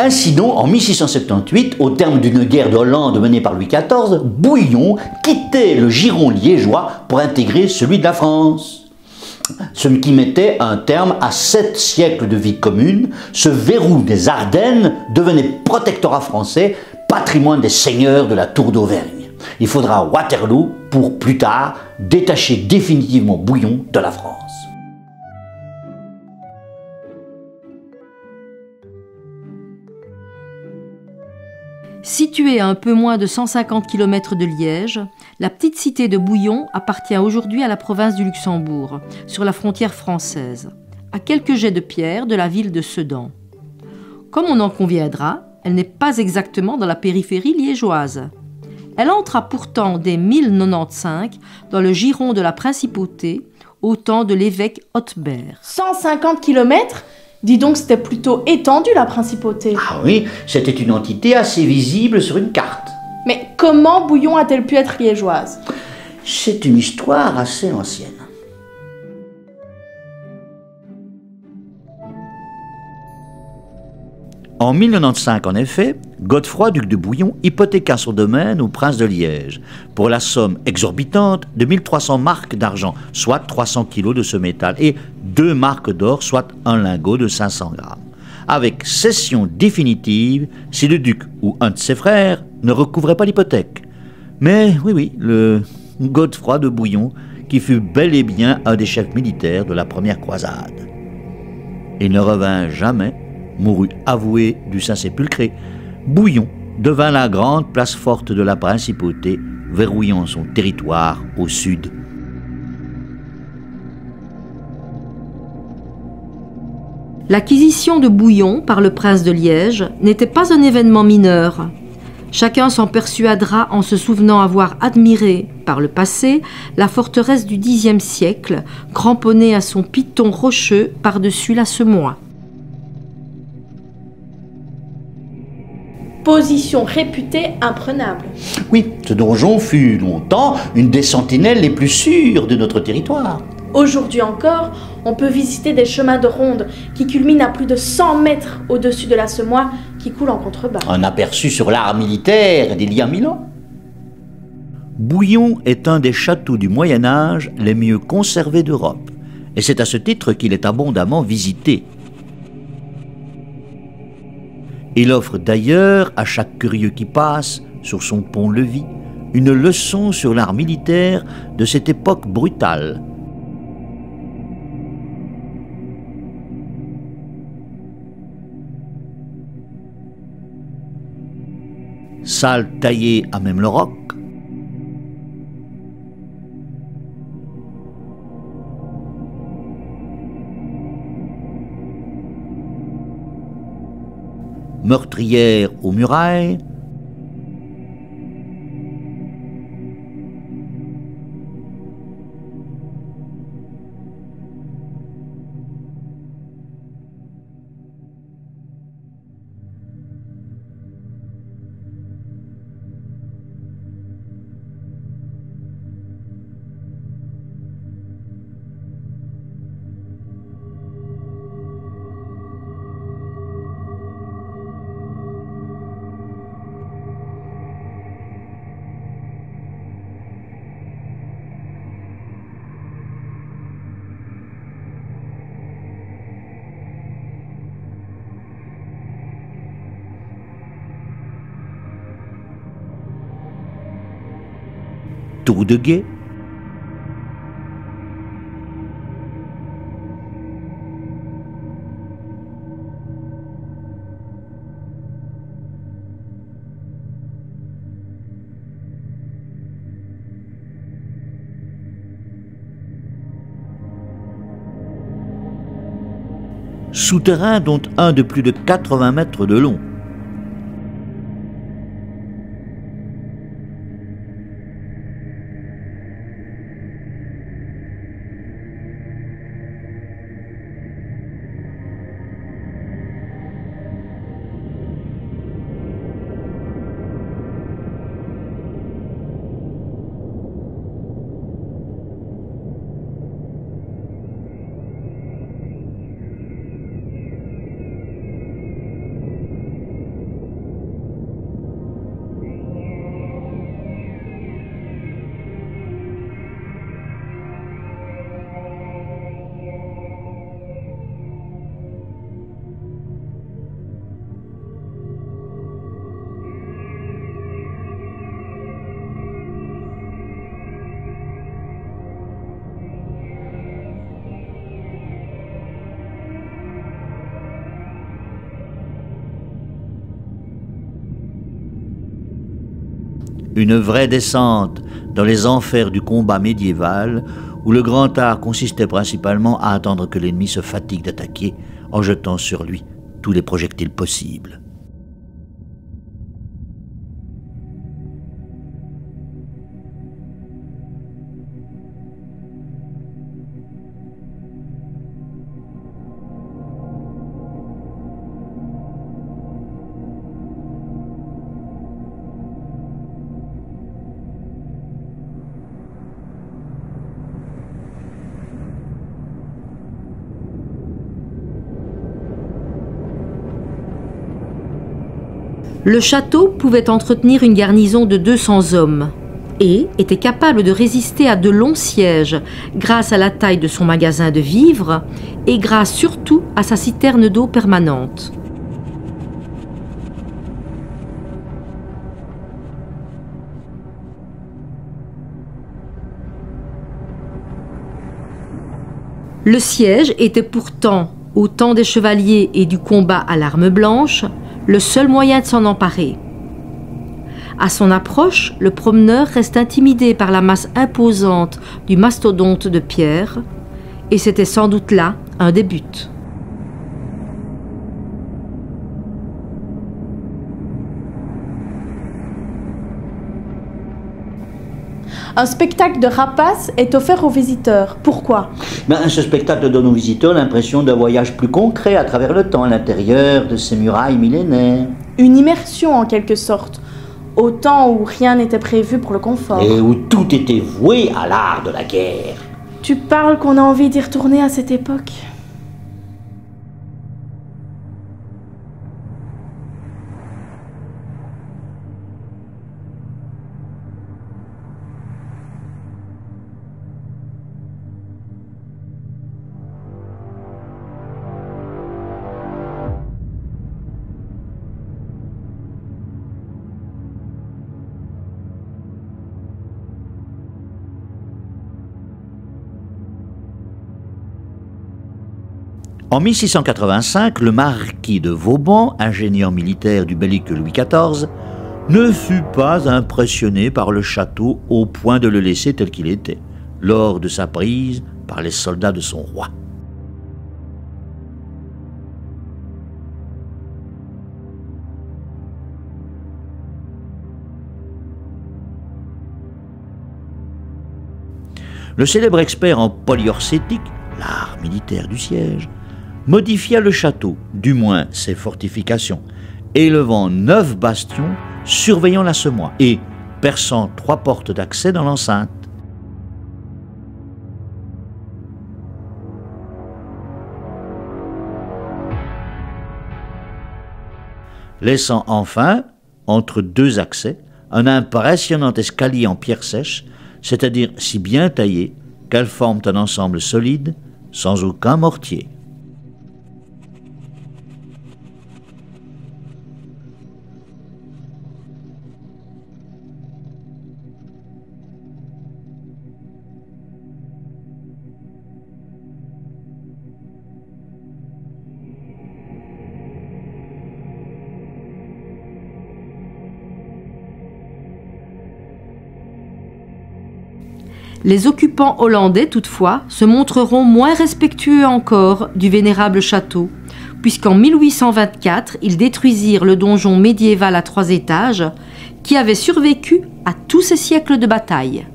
Ainsi donc, en 1678, au terme d'une guerre de Hollande menée par Louis XIV, Bouillon quittait le giron liégeois pour intégrer celui de la France. Ce qui mettait un terme à 7 siècles de vie commune. Ce verrou des Ardennes devenait protectorat français, patrimoine des seigneurs de la Tour d'Auvergne. Il faudra Waterloo pour, plus tard, détacher définitivement Bouillon de la France. Située à un peu moins de 150 km de Liège, la petite cité de Bouillon appartient aujourd'hui à la province du Luxembourg, sur la frontière française, à quelques jets de pierre de la ville de Sedan. Comme on en conviendra, elle n'est pas exactement dans la périphérie liégeoise. Elle entra pourtant dès 1095 dans le giron de la principauté, au temps de l'évêque Otbert. 150 km ? Dis donc, c'était plutôt étendu la principauté. Ah oui, c'était une entité assez visible sur une carte. Mais comment Bouillon a-t-elle pu être liégeoise? C'est une histoire assez ancienne. En 1095, en effet, Godefroy, duc de Bouillon, hypothéqua son domaine au prince de Liège pour la somme exorbitante de 1300 marcs d'argent, soit 300 kilos de ce métal, et 2 marcs d'or, soit un lingot de 500 grammes, avec cession définitive si le duc ou un de ses frères ne recouvrait pas l'hypothèque. Mais oui, le Godefroy de Bouillon, qui fut bel et bien un des chefs militaires de la première croisade. Il ne revint jamais, mourut avoué du Saint-Sépulcre. Bouillon devint la grande place forte de la principauté, verrouillant son territoire au sud. L'acquisition de Bouillon par le prince de Liège n'était pas un événement mineur. Chacun s'en persuadera en se souvenant avoir admiré, par le passé, la forteresse du Xe siècle, cramponnée à son piton rocheux par-dessus la Semois. Position réputée imprenable. Oui, ce donjon fut longtemps une des sentinelles les plus sûres de notre territoire. Aujourd'hui encore, on peut visiter des chemins de ronde qui culminent à plus de 100 mètres au-dessus de la Semois qui coule en contrebas. Un aperçu sur l'art militaire d'il y a 1000 ans. Bouillon est un des châteaux du Moyen-Âge les mieux conservés d'Europe, et c'est à ce titre qu'il est abondamment visité. Il offre d'ailleurs à chaque curieux qui passe sur son pont-levis une leçon sur l'art militaire de cette époque brutale. Salle taillée à même le roc, meurtrière aux murailles, tour de guet, souterrain dont un de plus de 80 mètres de long. Une vraie descente dans les enfers du combat médiéval, où le grand art consistait principalement à attendre que l'ennemi se fatigue d'attaquer en jetant sur lui tous les projectiles possibles. Le château pouvait entretenir une garnison de 200 hommes et était capable de résister à de longs sièges grâce à la taille de son magasin de vivres et grâce surtout à sa citerne d'eau permanente. Le siège était pourtant, au temps des chevaliers et du combat à l'arme blanche, le seul moyen de s'en emparer. À son approche, le promeneur reste intimidé par la masse imposante du mastodonte de pierre, et c'était sans doute là un des buts. Un spectacle de rapaces est offert aux visiteurs. Pourquoi ? Ce spectacle donne aux visiteurs l'impression d'un voyage plus concret à travers le temps, à l'intérieur de ces murailles millénaires. Une immersion en quelque sorte, au temps où rien n'était prévu pour le confort. Et où tout était voué à l'art de la guerre. Tu parles qu'on a envie d'y retourner à cette époque ? En 1685, le marquis de Vauban, ingénieur militaire du bellique Louis XIV, ne fut pas impressionné par le château au point de le laisser tel qu'il était, lors de sa prise par les soldats de son roi. Le célèbre expert en polyorcétique, l'art militaire du siège, modifia le château, du moins ses fortifications, élevant 9 bastions surveillant la Semois et perçant 3 portes d'accès dans l'enceinte. Laissant enfin, entre 2 accès, un impressionnant escalier en pierre sèche, c'est-à-dire si bien taillé qu'elles forment un ensemble solide, sans aucun mortier. Les occupants hollandais, toutefois, se montreront moins respectueux encore du vénérable château, puisqu'en 1824, ils détruisirent le donjon médiéval à 3 étages, qui avait survécu à tous ces siècles de bataille.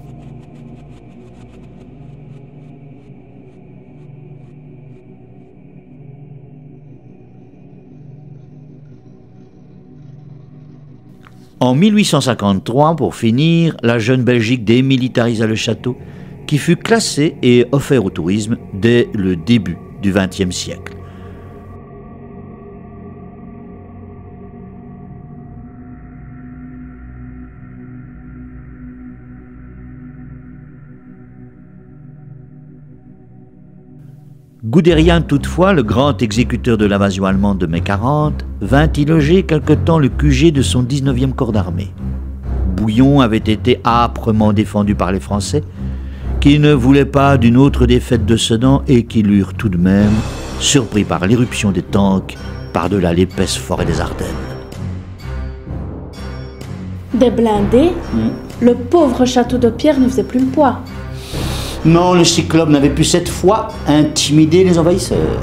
En 1853, pour finir, la jeune Belgique démilitarisa le château, qui fut classé et offert au tourisme dès le début du XXe siècle. Guderian, toutefois, le grand exécuteur de l'invasion allemande de mai 40, vint y loger quelque temps le QG de son 19e corps d'armée. Bouillon avait été âprement défendu par les Français, qui ne voulaient pas d'une autre défaite de Sedan et qui l'eurent tout de même surpris par l'irruption des tanks par-delà l'épaisse forêt des Ardennes. Des blindés? Le pauvre château de pierre ne faisait plus le poids. Non, le cyclope n'avait pu cette fois intimider les envahisseurs.